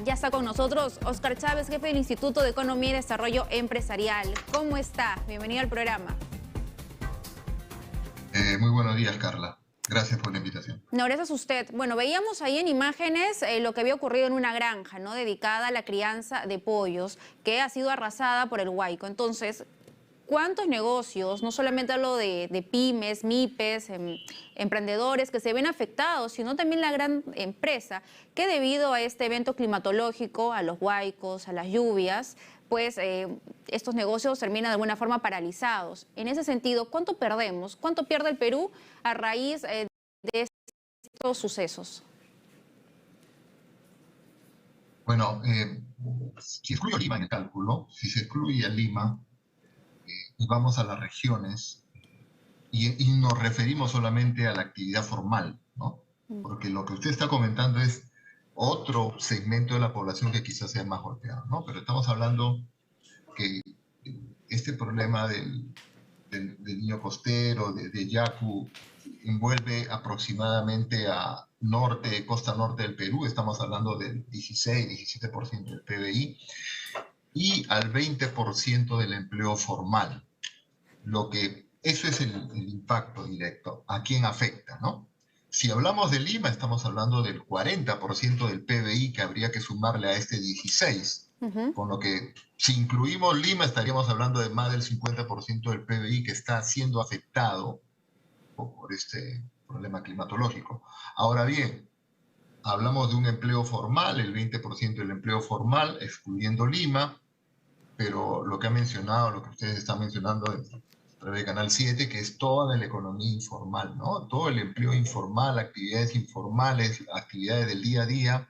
Ya está con nosotros Óscar Chávez, jefe del Instituto de Economía y Desarrollo Empresarial. ¿Cómo está? Bienvenido al programa. Muy buenos días, Carla. Gracias por la invitación. No, gracias a usted. Bueno, veíamos ahí en imágenes lo que había ocurrido en una granja, ¿no? Dedicada a la crianza de pollos, que ha sido arrasada por el huaico. Entonces, ¿cuántos negocios, no solamente hablo de pymes, MIPES, emprendedores que se ven afectados, sino también la gran empresa, que debido a este evento climatológico, a los huaicos, a las lluvias, pues estos negocios terminan de alguna forma paralizados? En ese sentido, ¿cuánto perdemos? ¿Cuánto pierde el Perú a raíz de estos sucesos? Bueno, si excluyo Lima en el cálculo, si se excluye a Lima y vamos a las regiones y nos referimos solamente a la actividad formal, ¿no? Porque lo que usted está comentando es otro segmento de la población que quizás sea más golpeado, ¿no? Pero estamos hablando que este problema del niño costero, de Yacu, envuelve aproximadamente a costa norte del Perú, estamos hablando del 16-17% del PBI, y al 20% del empleo formal. Eso es el impacto directo. ¿A quién afecta, no? Si hablamos de Lima, estamos hablando del 40% del PBI que habría que sumarle a este 16%. Con lo que, si incluimos Lima, estaríamos hablando de más del 50% del PBI que está siendo afectado por este problema climatológico. Ahora bien, hablamos de un empleo formal, el 20% del empleo formal, excluyendo Lima, pero lo que ha mencionado, lo que ustedes están mencionando a través de Canal 7, que es toda la economía informal, ¿no? Todo el empleo informal, actividades informales, actividades del día a día,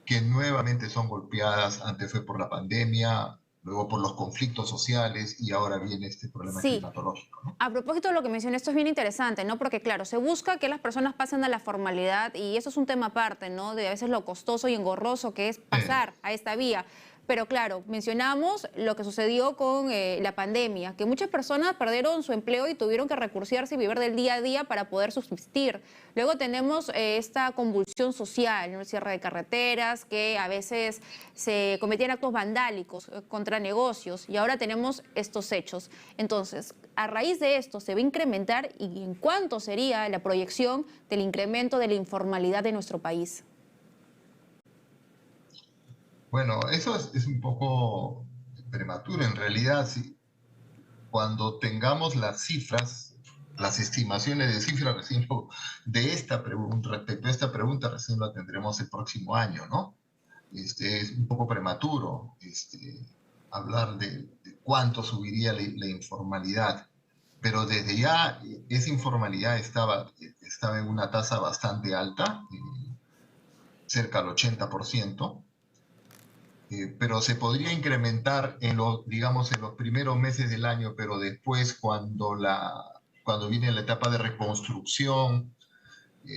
que nuevamente son golpeadas. Antes fue por la pandemia, luego por los conflictos sociales y ahora viene este problema Sí. climatológico, ¿no? A propósito de lo que mencioné, esto es bien interesante, ¿no? Porque claro, se busca que las personas pasen a la formalidad y eso es un tema aparte, ¿no? De a veces lo costoso y engorroso que es pasar a esta vía. Pero claro, mencionamos lo que sucedió con la pandemia, que muchas personas perdieron su empleo y tuvieron que recursearse y vivir del día a día para poder subsistir. Luego tenemos esta convulsión social, ¿no? El cierre de carreteras, que a veces se cometían actos vandálicos contra negocios, y ahora tenemos estos hechos. Entonces, a raíz de esto, ¿se va a incrementar y en cuánto sería la proyección del incremento de la informalidad de nuestro país? Bueno, eso es un poco prematuro. En realidad, sí, cuando tengamos las cifras, las estimaciones de cifras de esta pregunta, respecto a esta pregunta, recién la tendremos el próximo año, ¿no? Es un poco prematuro hablar de cuánto subiría la informalidad, pero desde ya esa informalidad estaba en una tasa bastante alta, cerca del 80%. Pero se podría incrementar digamos, en los primeros meses del año, pero después cuando viene la etapa de reconstrucción,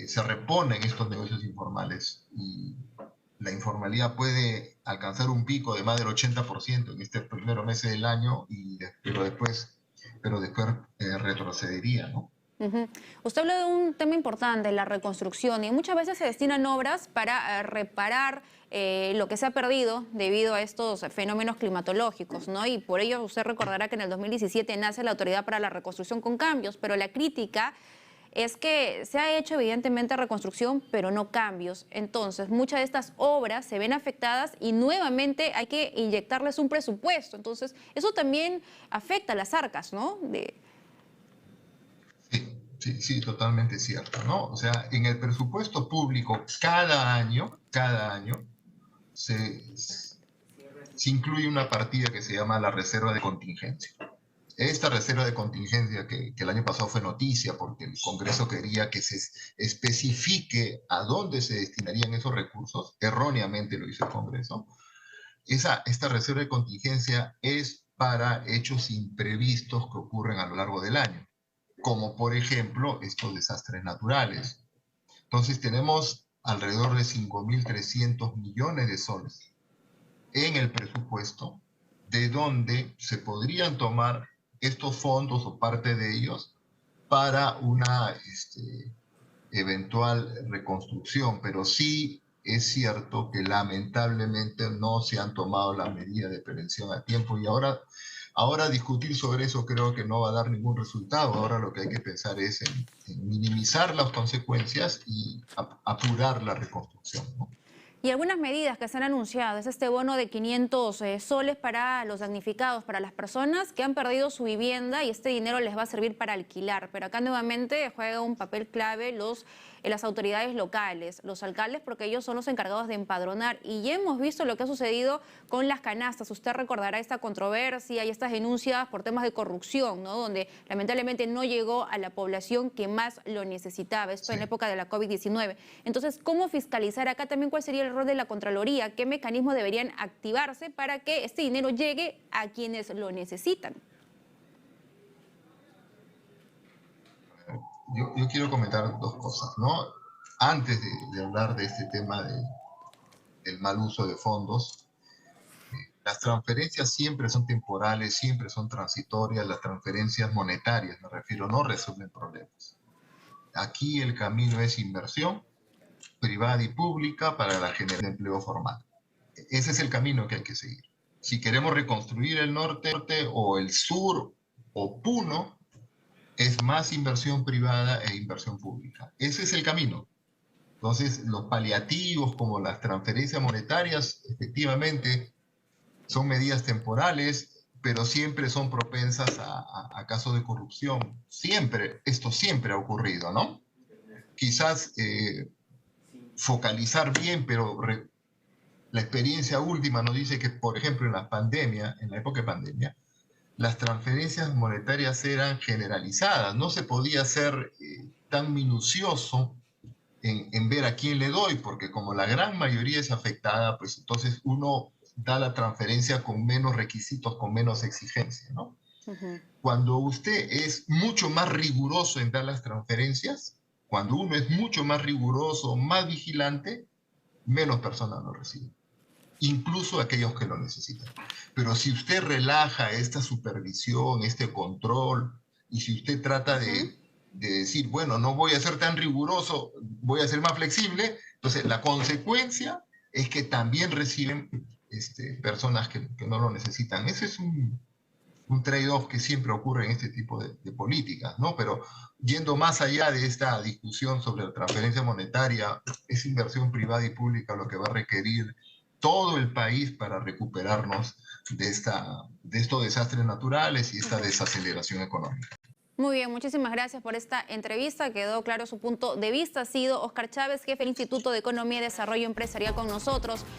se reponen estos negocios informales y la informalidad puede alcanzar un pico de más del 80% en este primeros meses del año, pero después retrocedería, ¿no? Usted habló de un tema importante, la reconstrucción, y muchas veces se destinan obras para reparar lo que se ha perdido debido a estos fenómenos climatológicos, ¿no? Y por ello usted recordará que en el 2017 nace la Autoridad para la Reconstrucción con Cambios, pero la crítica es que se ha hecho evidentemente reconstrucción, pero no cambios. Entonces, muchas de estas obras se ven afectadas y nuevamente hay que inyectarles un presupuesto. Entonces, eso también afecta a las arcas, ¿no? Sí, sí, sí, totalmente cierto, ¿no? O sea, en el presupuesto público cada año se incluye una partida que se llama la reserva de contingencia. Esta reserva de contingencia que el año pasado fue noticia porque el Congreso quería que se especifique a dónde se destinarían esos recursos, erróneamente lo hizo el Congreso. Esta reserva de contingencia es para hechos imprevistos que ocurren a lo largo del año, como por ejemplo estos desastres naturales. Entonces tenemos alrededor de 5.300 millones de soles en el presupuesto, de donde se podrían tomar estos fondos o parte de ellos para una eventual reconstrucción, pero sí es cierto que lamentablemente no se han tomado las medidas de prevención a tiempo y ahora discutir sobre eso creo que no va a dar ningún resultado. Ahora lo que hay que pensar es en minimizar las consecuencias y apurar la reconstrucción, ¿no? Y algunas medidas que se han anunciado es este bono de 500 soles para los damnificados, para las personas que han perdido su vivienda y este dinero les va a servir para alquilar. Pero acá nuevamente juega un papel clave las autoridades locales, los alcaldes, porque ellos son los encargados de empadronar. Y ya hemos visto lo que ha sucedido con las canastas. Usted recordará esta controversia y estas denuncias por temas de corrupción, ¿no? Donde lamentablemente no llegó a la población que más lo necesitaba. Esto en la época de la COVID-19. Entonces, ¿cómo fiscalizar acá también? ¿Cuál sería el rol de la Contraloría? ¿Qué mecanismos deberían activarse para que este dinero llegue a quienes lo necesitan? Yo quiero comentar dos cosas, ¿no? Antes de hablar de este tema del mal uso de fondos, las transferencias siempre son temporales, siempre son transitorias, las transferencias monetarias, me refiero, no resuelven problemas. Aquí el camino es inversión privada y pública para la generación de empleo formal. Ese es el camino que hay que seguir. Si queremos reconstruir el norte o el sur o Puno, es más inversión privada e inversión pública. Ese es el camino. Entonces, los paliativos como las transferencias monetarias, efectivamente, son medidas temporales, pero siempre son propensas a casos de corrupción. Esto siempre ha ocurrido, ¿no? Quizás focalizar bien, pero la experiencia última nos dice que, por ejemplo, en la época de pandemia, las transferencias monetarias eran generalizadas, no se podía ser tan minucioso en ver a quién le doy, porque como la gran mayoría es afectada, pues entonces uno da la transferencia con menos requisitos, con menos exigencia, ¿no? Cuando usted es mucho más riguroso en dar las transferencias, cuando uno es mucho más riguroso, más vigilante, menos personas lo reciben, incluso aquellos que lo necesitan. Pero si usted relaja esta supervisión, este control, y si usted trata de decir, bueno, no voy a ser tan riguroso, voy a ser más flexible, entonces la consecuencia es que también reciben personas que no lo necesitan. Ese es un trade-off que siempre ocurre en este tipo de políticas, ¿no? Pero yendo más allá de esta discusión sobre la transferencia monetaria, es inversión privada y pública lo que va a requerir todo el país para recuperarnos de estos desastres naturales y esta desaceleración económica. Muy bien, muchísimas gracias por esta entrevista. Quedó claro su punto de vista. Ha sido Óscar Chávez, jefe del Instituto de Economía y Desarrollo Empresarial con nosotros.